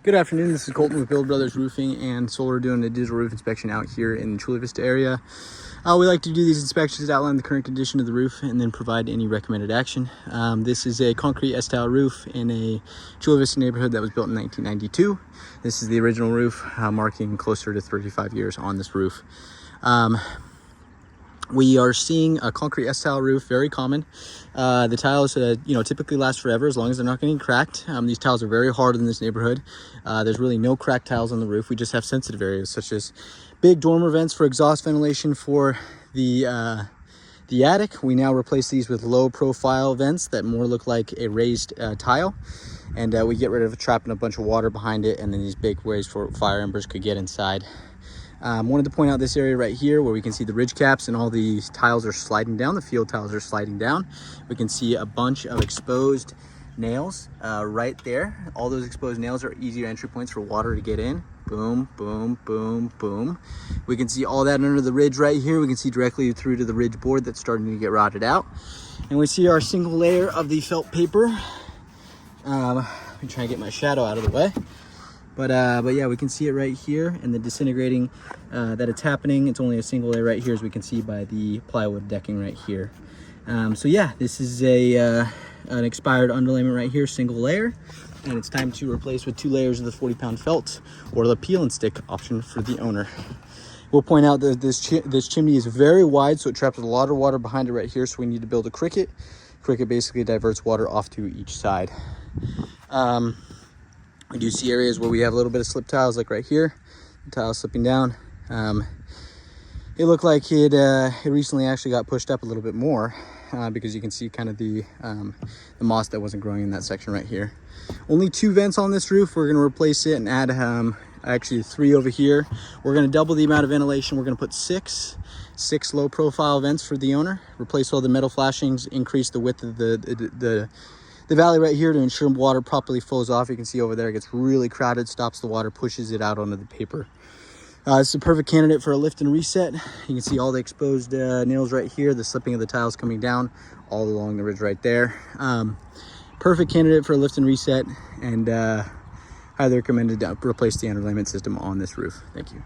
Good afternoon, this is Colton with Build Brothers Roofing and Solar doing a digital roof inspection out here in the Chula Vista area. We like to do these inspections to outline the current condition of the roof and then provide any recommended action. This is a concrete S-style roof in a Chula Vista neighborhood that was built in 1992. This is the original roof, marking closer to 35 years on this roof. We are seeing a concrete S-tile roof, very common. The tiles, typically last forever as long as they're not getting cracked. These tiles are very hard in this neighborhood. There's really no cracked tiles on the roof. We just have sensitive areas such as big dormer vents for exhaust ventilation for the attic. We now replace these with low profile vents that more look like a raised tile. And we get rid of trapping a bunch of water behind it, and then these big ways for fire embers could get inside. Wanted to point out this area right here where we can see the ridge caps and all these tiles are sliding down. The field tiles are sliding down. We can see a bunch of exposed nails right there. All those exposed nails are easier entry points for water to get in. Boom, boom, boom, boom. We can see all that under the ridge right here. We can see directly through to the ridge board that's starting to get rotted out. And we see our single layer of the felt paper. Let me try and get my shadow out of the way. But yeah, we can see it right here and the disintegrating that it's happening. It's only a single layer right here, as we can see by the plywood decking right here. So yeah, this is an expired underlayment right here, single layer, and it's time to replace with 2 layers of the 40-pound felt or the peel and stick option for the owner. We'll point out that this chimney is very wide, so it traps a lot of water behind it right here, so we need to build a cricket. Cricket basically diverts water off to each side. We do see areas where we have a little bit of slip tiles, like right here, the tile slipping down. It looked like it recently actually got pushed up a little bit more because you can see kind of the moss that wasn't growing in that section right here. Only 2 vents on this roof. We're gonna replace it and add actually 3 over here. We're gonna double the amount of ventilation. We're gonna put 6 low profile vents for the owner, replace all the metal flashings, increase the width of the valley right here to ensure water properly flows off. You can see over there it gets really crowded, stops the water, pushes it out onto the paper. It's a perfect candidate for a lift and reset. You can see all the exposed nails right here, the slipping of the tiles coming down all along the ridge right there. Perfect candidate for a lift and reset, and highly recommended to replace the underlayment system on this roof. Thank you.